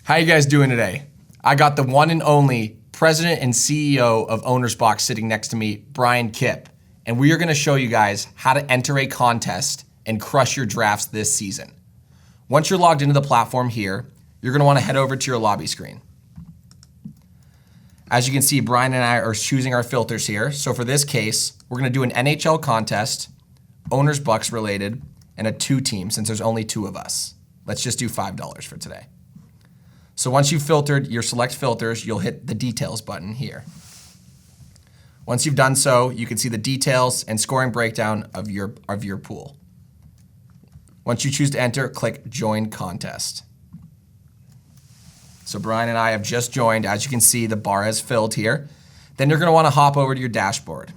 How you guys doing today? I got the one and only President and CEO of Ownersbox sitting next to me, Brian Kipp, and we are going to show you guys how to enter a contest and crush your drafts this season. Once you're logged into the platform here, you're going to want to head over to your lobby screen. As you can see, Brian and I are choosing our filters here. So for this case, we're going to do an NHL contest, Ownersbox related, and a 2-team since there's only 2 of us. Let's just do $5 for today. So once you've filtered your select filters, you'll hit the details button here. Once you've done so, you can see the details and scoring breakdown of your pool. Once you choose to enter, click Join Contest. So Brian and I have just joined. As you can see, the bar has filled here. Then you're going to want to hop over to your dashboard.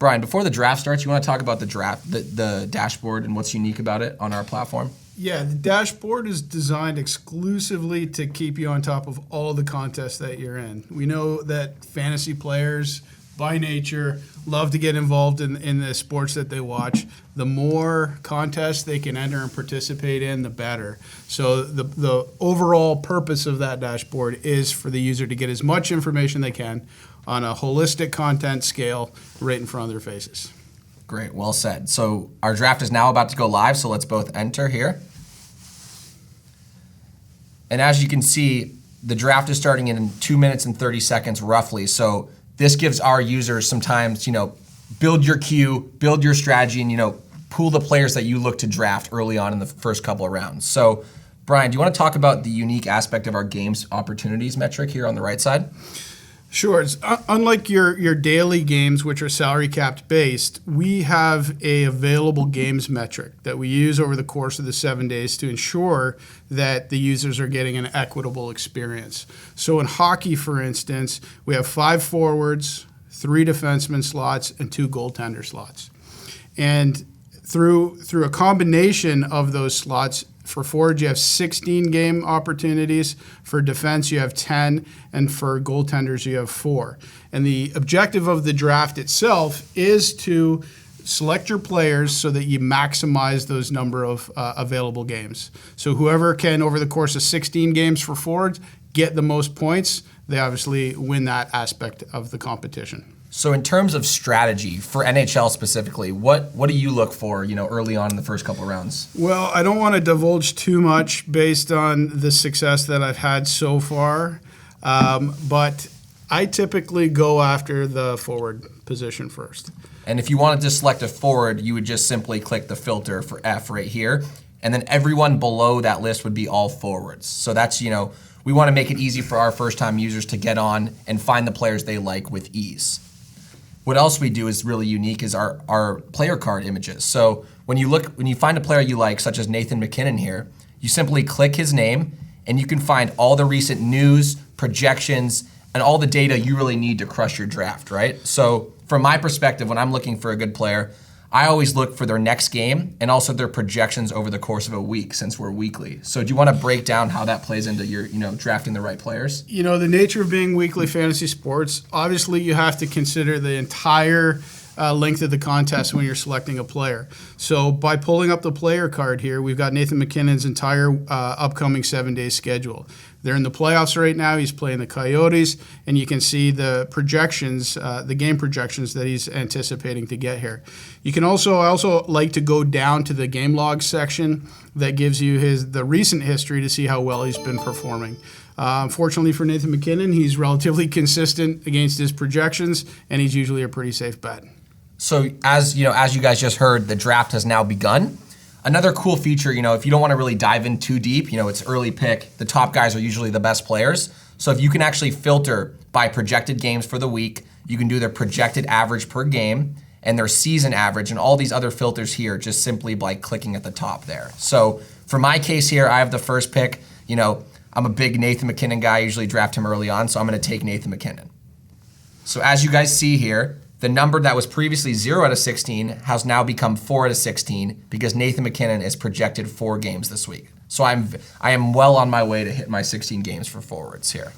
Brian, before the draft starts, you want to talk about the dashboard and what's unique about it on our platform? Yeah, the dashboard is designed exclusively to keep you on top of all the contests that you're in. We know that fantasy players, by nature, love to get involved in the sports that they watch. The more contests they can enter and participate in, the better. So the overall purpose of that dashboard is for the user to get as much information they can on a holistic content scale right in front of their faces. Great, well said. So our draft is now about to go live, so let's both enter here. And as you can see, the draft is starting in 2 minutes and 30 seconds roughly. So this gives our users some time to, build your queue, build your strategy, and, pool the players that you look to draft early on in the first couple of rounds. So Brian, do you want to talk about the unique aspect of our games opportunities metric here on the right side? Sure. It's, unlike your daily games, which are salary capped based, we have a available games metric that we use over the course of the 7 days to ensure that the users are getting an equitable experience. So in hockey, for instance, we have 5 forwards, 3 defenseman slots, and 2 goaltender slots. And through a combination of those slots, for forwards, you have 16 game opportunities. For defense, you have 10. And for goaltenders, you have 4. And the objective of the draft itself is to select your players so that you maximize those number of available games. So whoever can, over the course of 16 games for forwards, get the most points, they obviously win that aspect of the competition. So in terms of strategy, for NHL specifically, what do you look for, early on in the first couple of rounds? Well, I don't want to divulge too much based on the success that I've had so far, but I typically go after the forward position first. And if you wanted to select a forward, you would just simply click the filter for F right here, and then everyone below that list would be all forwards. So that's, we want to make it easy for our first-time users to get on and find the players they like with ease. What else we do is really unique is our player card images. So when you find a player you like, such as Nathan MacKinnon here, you simply click his name and you can find all the recent news, projections, and all the data you really need to crush your draft, right? So from my perspective, when I'm looking for a good player, I always look for their next game and also their projections over the course of a week since we're weekly. So do you want to break down how that plays into your, drafting the right players? The nature of being weekly fantasy sports, obviously you have to consider the entire length of the contest when you're selecting a player. So by pulling up the player card here, we've got Nathan MacKinnon's entire upcoming 7-day schedule. They're in the playoffs right now. He's playing the Coyotes, and you can see the projections, the game projections that he's anticipating to get here. You can I also like to go down to the game log section that gives you the recent history to see how well he's been performing. Fortunately for Nathan MacKinnon, he's relatively consistent against his projections, and he's usually a pretty safe bet. So as you guys just heard, the draft has now begun. Another cool feature, if you don't want to really dive in too deep, it's early pick. The top guys are usually the best players. So if you can actually filter by projected games for the week, you can do their projected average per game and their season average and all these other filters here just simply by clicking at the top there. So for my case here, I have the first pick. I'm a big Nathan MacKinnon guy. I usually draft him early on, so I'm going to take Nathan MacKinnon. So as you guys see here, the number that was previously 0 out of 16 has now become 4 out of 16 because Nathan MacKinnon is projected 4 games this week. So I am well on my way to hit my 16 games for forwards here.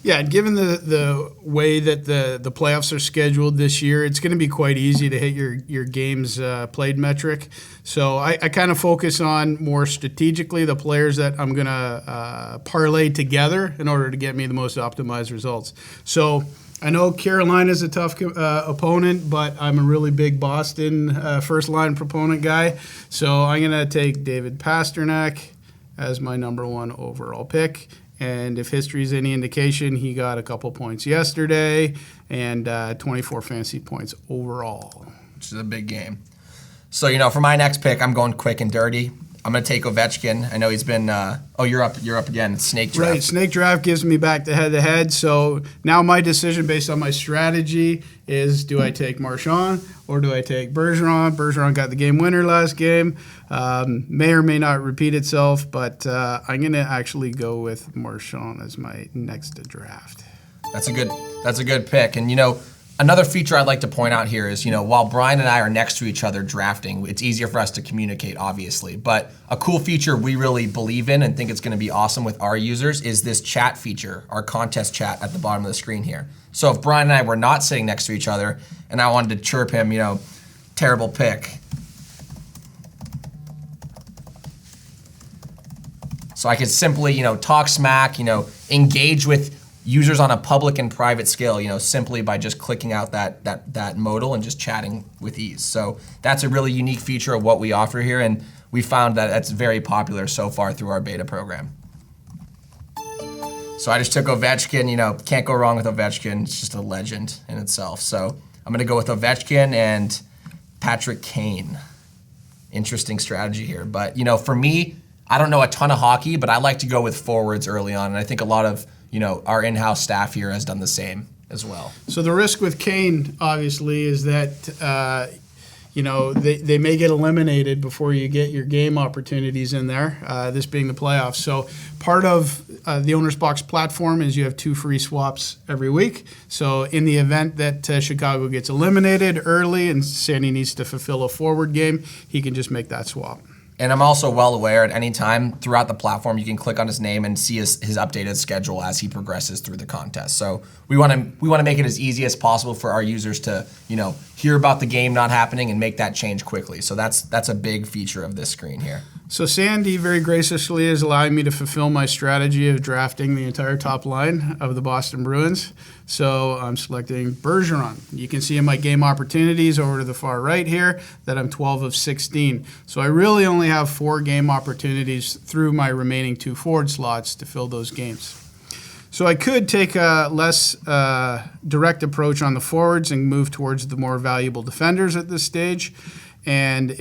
Yeah, and given the way that the playoffs are scheduled this year, it's going to be quite easy to hit your games played metric. So I kind of focus on more strategically the players that I'm going to parlay together in order to get me the most optimized results. So I know Carolina's a tough opponent, but I'm a really big Boston first-line proponent guy. So I'm going to take David Pasternak as my number one overall pick. And if history's any indication, he got a couple points yesterday and 24 fantasy points overall. Which is a big game. So, for my next pick, I'm going quick and dirty. I'm going to take Ovechkin. I know he's been you're up again. Snake draft. Right, snake draft gives me back to head-to-head. So now my decision based on my strategy is, do I take Marchand or do I take Bergeron? Bergeron got the game winner last game. May or may not repeat itself, but I'm going to actually go with Marchand as my next draft. That's a good pick. And another feature I'd like to point out here is, while Brian and I are next to each other drafting, it's easier for us to communicate, obviously. But a cool feature we really believe in and think it's going to be awesome with our users is this chat feature, our contest chat at the bottom of the screen here. So if Brian and I were not sitting next to each other and I wanted to chirp him, terrible pick. So I could simply, talk smack, engage with users on a public and private scale, simply by just clicking out that modal and just chatting with ease. So that's a really unique feature of what we offer here, and we found that that's very popular so far through our beta program. So I just took Ovechkin, can't go wrong with Ovechkin. It's just a legend in itself. So I'm going to go with Ovechkin and Patrick Kane. Interesting strategy here. But, for me, I don't know a ton of hockey, but I like to go with forwards early on, and I think a lot of our in-house staff here has done the same as well. So the risk with Kane, obviously, is that, they may get eliminated before you get your game opportunities in there, this being the playoffs. So part of the Ownersbox platform is you have 2 free swaps every week. So in the event that Chicago gets eliminated early and Sandy needs to fulfill a forward game, he can just make that swap. And I'm also well aware at any time throughout the platform, you can click on his name and see his updated schedule as he progresses through the contest. So we want to make it as easy as possible for our users to, hear about the game not happening and make that change quickly. So that's a big feature of this screen here. So Sandy very graciously is allowing me to fulfill my strategy of drafting the entire top line of the Boston Bruins. So I'm selecting Bergeron. You can see in my game opportunities over to the far right here that I'm 12 of 16. So I really only have 4 game opportunities through my remaining 2 forward slots to fill those games. So I could take a less direct approach on the forwards and move towards the more valuable defenders at this stage. And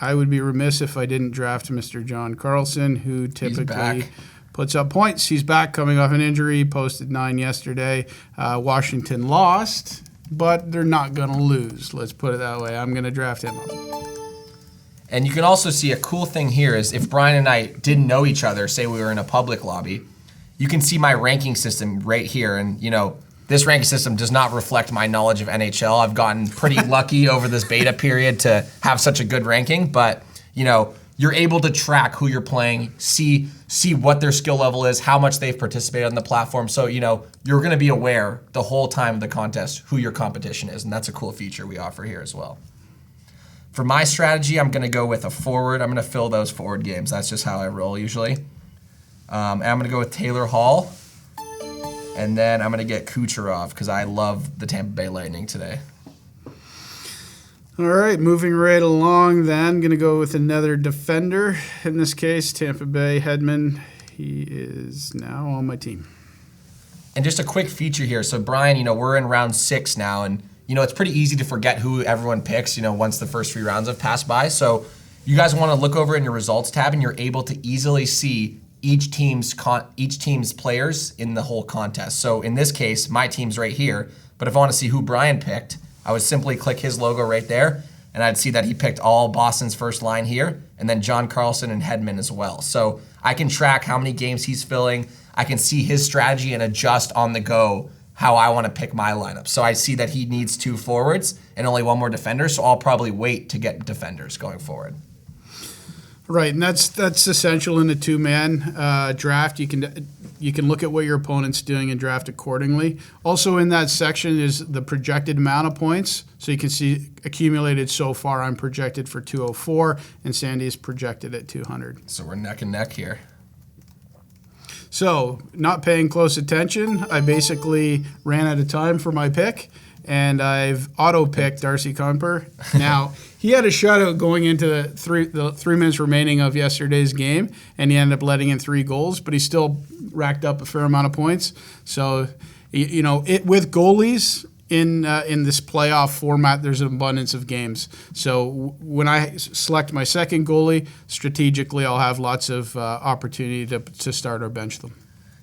I would be remiss if I didn't draft Mr. John Carlson, who typically puts up points. He's back coming off an injury, posted 9 yesterday. Washington lost, but they're not going to lose. Let's put it that way. I'm going to draft him up. And you can also see a cool thing here is if Brian and I didn't know each other, say we were in a public lobby, you can see my ranking system right here. And, this ranking system does not reflect my knowledge of NHL. I've gotten pretty lucky over this beta period to have such a good ranking, but, you're able to track who you're playing, see what their skill level is, how much they've participated on the platform. So, you're going to be aware the whole time of the contest who your competition is, and that's a cool feature we offer here as well. For my strategy, I'm going to go with a forward. I'm going to fill those forward games. That's just how I roll usually. And I'm going to go with Taylor Hall. And then I'm going to get Kucherov because I love the Tampa Bay Lightning today. All right, moving right along then. Going to go with another defender. In this case, Tampa Bay Hedman. He is now on my team. And just a quick feature here. So, Brian, we're in round 6 now. And, it's pretty easy to forget who everyone picks, once the first 3 rounds have passed by. So you guys want to look over in your results tab and you're able to easily see each team's players in the whole contest. So in this case, my team's right here, but if I want to see who Brian picked, I would simply click his logo right there, and I'd see that he picked all Boston's first line here, and then John Carlson and Hedman as well. So I can track how many games he's filling. I can see his strategy and adjust on the go how I want to pick my lineup. So I see that he needs 2 forwards and only 1 more defender, so I'll probably wait to get defenders going forward. Right, and that's essential in a 2-man draft. You you can look at what your opponent's doing and draft accordingly. Also in that section is the projected amount of points. So you can see accumulated so far, I'm projected for 204, and Sandy is projected at 200. So we're neck and neck here. So not paying close attention, I basically ran out of time for my pick, and I've auto-picked Darcy Kumper. Now, he had a shutout going into the 3 minutes remaining of yesterday's game, and he ended up letting in 3 goals, but he still racked up a fair amount of points. So, with goalies in this playoff format, there's an abundance of games. So when I select my second goalie, strategically, I'll have lots of opportunity to start or bench them.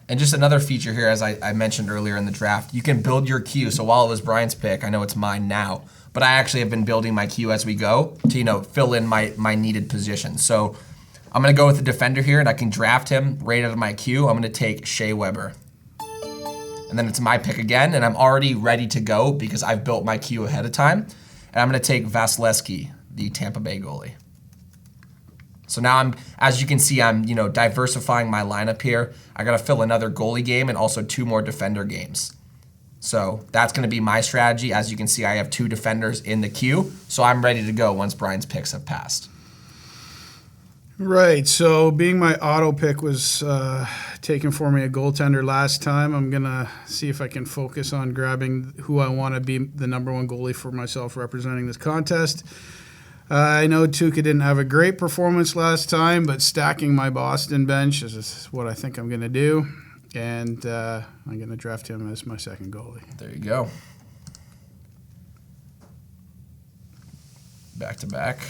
And just another feature here, as I mentioned earlier in the draft, you can build your queue. So while it was Brian's pick, I know it's mine now, but I actually have been building my queue as we go to, fill in my needed position. So I'm going to go with the defender here, and I can draft him right out of my queue. I'm going to take Shea Weber. And then it's my pick again, and I'm already ready to go because I've built my queue ahead of time. And I'm going to take Vasilevsky, the Tampa Bay goalie. So now as you can see, I'm diversifying my lineup here. I got to fill another goalie game and also 2 more defender games. So that's going to be my strategy. As you can see, I have 2 defenders in the queue, so I'm ready to go once Brian's picks have passed. Right, so being my auto pick was taken for me a goaltender last time, I'm going to see if I can focus on grabbing who I want to be the number 1 goalie for myself representing this contest. I know Tuukka didn't have a great performance last time, but stacking my Boston bench is what I think I'm going to do, and I'm going to draft him as my second goalie. There you go. Back to back.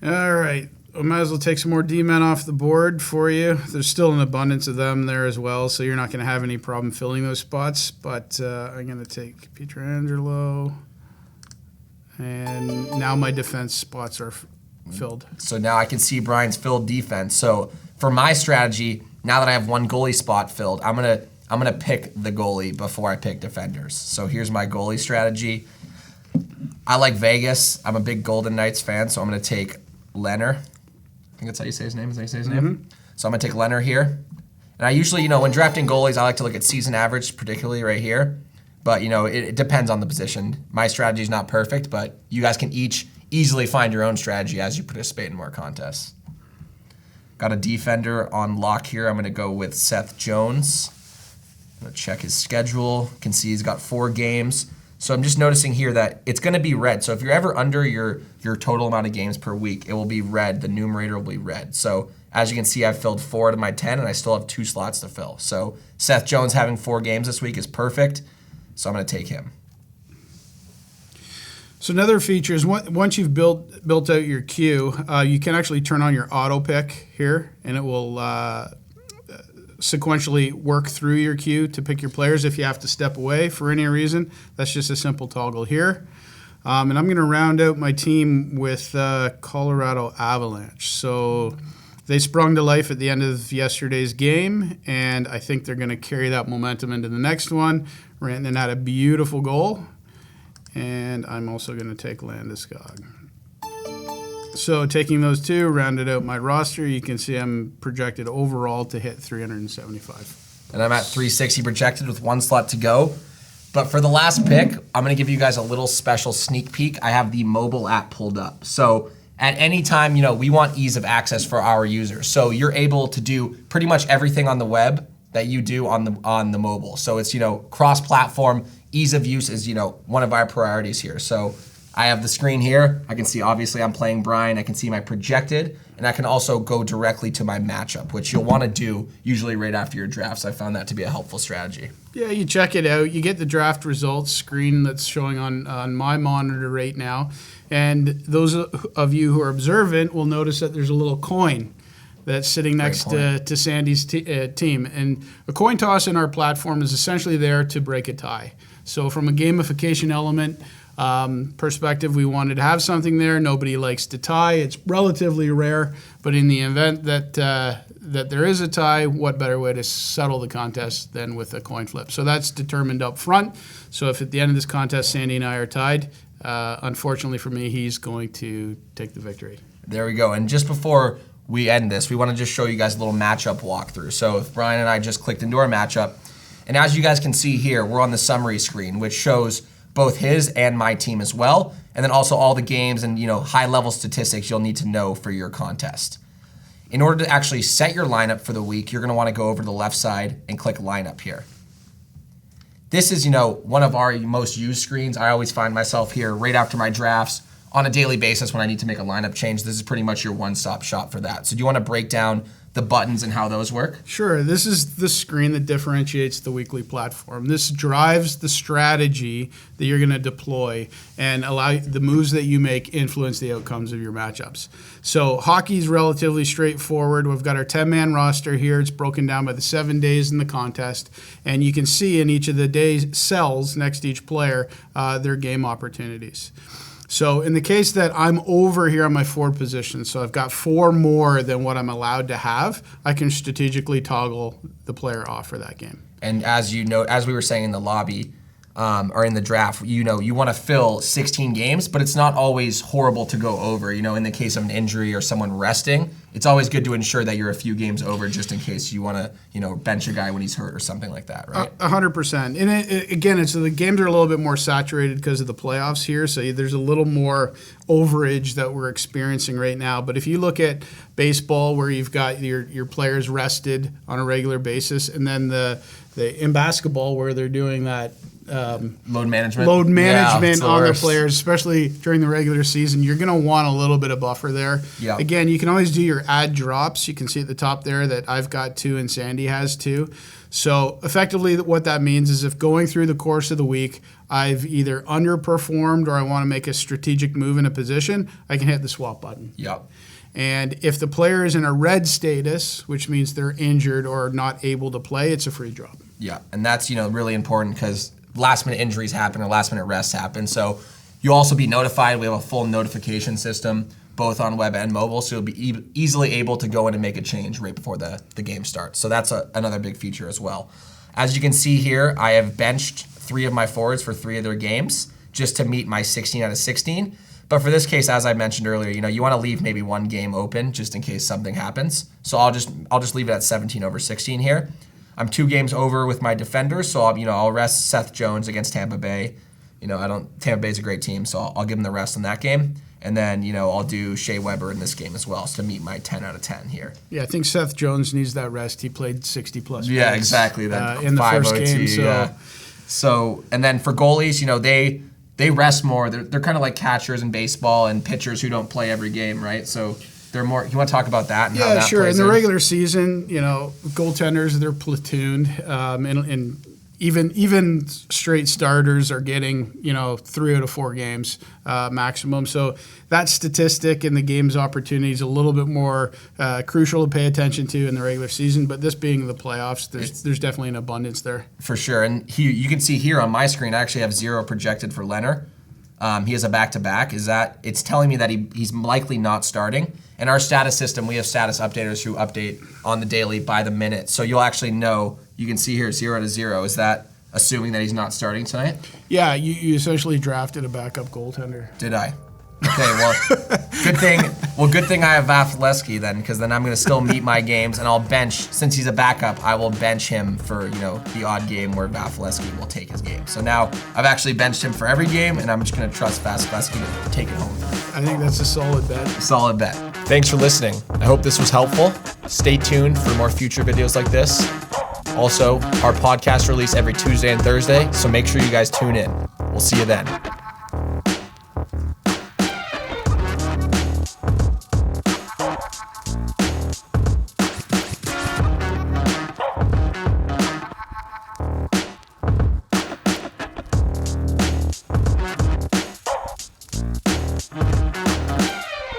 All right. I might as well take some more D-men off the board for you. There's still an abundance of them there as well, so you're not going to have any problem filling those spots. But I'm going to take Pietrangelo, and now my defense spots are filled. So now I can see Brian's filled defense. So for my strategy, now that I have 1 goalie spot filled, I'm gonna pick the goalie before I pick defenders. So here's my goalie strategy. I like Vegas. I'm a big Golden Knights fan, so I'm going to take Leonard. I think that's how you say his name. Is that how you say his name? So I'm going to take Leonard here. And I usually, when drafting goalies, I like to look at season average, particularly right here. But, it depends on the position. My strategy is not perfect, but you guys can each easily find your own strategy as you participate in more contests. Got a defender on lock here. I'm going to go with Seth Jones. I'm going to check his schedule. You can see he's got 4 games. So I'm just noticing here that it's going to be red. So if you're ever under your total amount of games per week, it will be red. The numerator will be red. So as you can see, I've filled 4 out of my 10, and I still have 2 slots to fill. So Seth Jones having 4 games this week is perfect. So I'm going to take him. So another feature is once you've built out your queue, you can actually turn on your auto pick here, and it will sequentially work through your queue to pick your players if you have to step away for any reason. That's just a simple toggle here. And I'm going to round out my team with Colorado Avalanche. So they sprung to life at the end of yesterday's game, and I think they're going to carry that momentum into the next one. Rantanen had a beautiful goal, and I'm also going to take Landeskog. So taking those 2, rounded out my roster, you can see I'm projected overall to hit 375. And I'm at 360 projected with 1 slot to go. But for the last pick, I'm going to give you guys a little special sneak peek. I have the mobile app pulled up. So at any time, we want ease of access for our users. So you're able to do pretty much everything on the web that you do on the mobile. So it's, cross-platform. Ease of use is, one of our priorities here. So I have the screen here. I can see, obviously, I'm playing Brian. I can see my projected, and I can also go directly to my matchup, which you'll want to do usually right after your drafts. I found that to be a helpful strategy. Yeah, you check it out. You get the draft results screen that's showing on my monitor right now. And those of you who are observant will notice that there's a little coin that's sitting next to Sandy's team. And a coin toss in our platform is essentially there to break a tie. So from a gamification element perspective, we wanted to have something there. Nobody likes to tie. It's relatively rare, but in the event that there is a tie, what better way to settle the contest than with a coin flip? So that's determined up front. So if at the end of this contest, Sandy and I are tied, unfortunately for me, he's going to take the victory. There we go. And just before we end this, we want to just show you guys a little matchup walkthrough. So if Brian and I just clicked into our matchup, and as you guys can see here, we're on the summary screen, which shows both his and my team as well, and then also all the games and high-level statistics you'll need to know for your contest. In order to actually set your lineup for the week, you're going to want to go over to the left side and click lineup here. This is, one of our most used screens. I always find myself here right after my drafts on a daily basis when I need to make a lineup change. This is pretty much your one-stop shop for that. So do you want to break down the buttons and how those work? Sure. This is the screen that differentiates the weekly platform. This drives the strategy that you're going to deploy and allow the moves that you make influence the outcomes of your matchups. So hockey's relatively straightforward. We've got our 10-man roster here. It's broken down by the 7 days in the contest. And you can see in each of the days cells next to each player their game opportunities. So in the case that I'm over here on my forward position, so I've got 4 more than what I'm allowed to have, I can strategically toggle the player off for that game. And as as we were saying in the lobby, or in the draft, you want to fill 16 games, but it's not always horrible to go over. In the case of an injury or someone resting, it's always good to ensure that you're a few games over just in case you want to, bench a guy when he's hurt or something like that, right? 100%. And again, the games are a little bit more saturated because of the playoffs here, so there's a little more overage that we're experiencing right now. But if you look at baseball, where you've got your players rested on a regular basis, and then in basketball where they're doing that load management on their players, especially during the regular season, you're going to want a little bit of buffer there. Yeah. Again, you can always do your add drops. You can see at the top there that I've got 2 and Sandy has 2. So effectively what that means is if going through the course of the week, I've either underperformed or I want to make a strategic move in a position, I can hit the swap button. Yep. And if the player is in a red status, which means they're injured or not able to play, it's a free drop. Yeah, and that's really important because last-minute injuries happen or last-minute rests happen. So you'll also be notified. We have a full notification system, both on web and mobile, so you'll be easily able to go in and make a change right before the game starts. So that's another big feature as well. As you can see here, I have benched 3 of my forwards for 3 of their games just to meet my 16 out of 16. But for this case, as I mentioned earlier, you want to leave maybe 1 game open just in case something happens. So I'll just leave it at 17 over 16 here. I'm 2 games over with my defenders, so I'll rest Seth Jones against Tampa Bay. Tampa Bay's a great team, so I'll give him the rest in that game. And then, I'll do Shea Weber in this game as well, so to meet my 10 out of 10 here. Yeah, I think Seth Jones needs that rest. He played 60-plus minutes. Yeah, exactly. That in the first game. So. Yeah. So, and then for goalies, they rest more. They're kind of like catchers in baseball and pitchers who don't play every game, right? So they're more. You want to talk about that? And how that sure. Plays in the regular season, goaltenders, they're platooned, and even straight starters are getting 3 out of 4 games maximum. So that statistic in the game's opportunity is a little bit more crucial to pay attention to in the regular season. But this being the playoffs, there's definitely an abundance there. For sure. And you can see here on my screen, I actually have 0 projected for Leonard. He has a back-to-back. It's telling me that he's likely not starting. In our status system, we have status updaters who update on the daily by the minute. So you'll actually know. You can see here 0 to 0. Is that assuming that he's not starting tonight? Yeah, you essentially drafted a backup goaltender. Did I? Okay, well, good thing I have Vasilevsky then, because then I'm going to still meet my games, and I'll bench, since he's a backup, I will bench him for, the odd game where Vasilevsky will take his game. So now I've actually benched him for every game, and I'm just going to trust Vasilevsky to take it home. I think that's a solid bet. Solid bet. Thanks for listening. I hope this was helpful. Stay tuned for more future videos like this. Also, our podcast release every Tuesday and Thursday, so make sure you guys tune in. We'll see you then.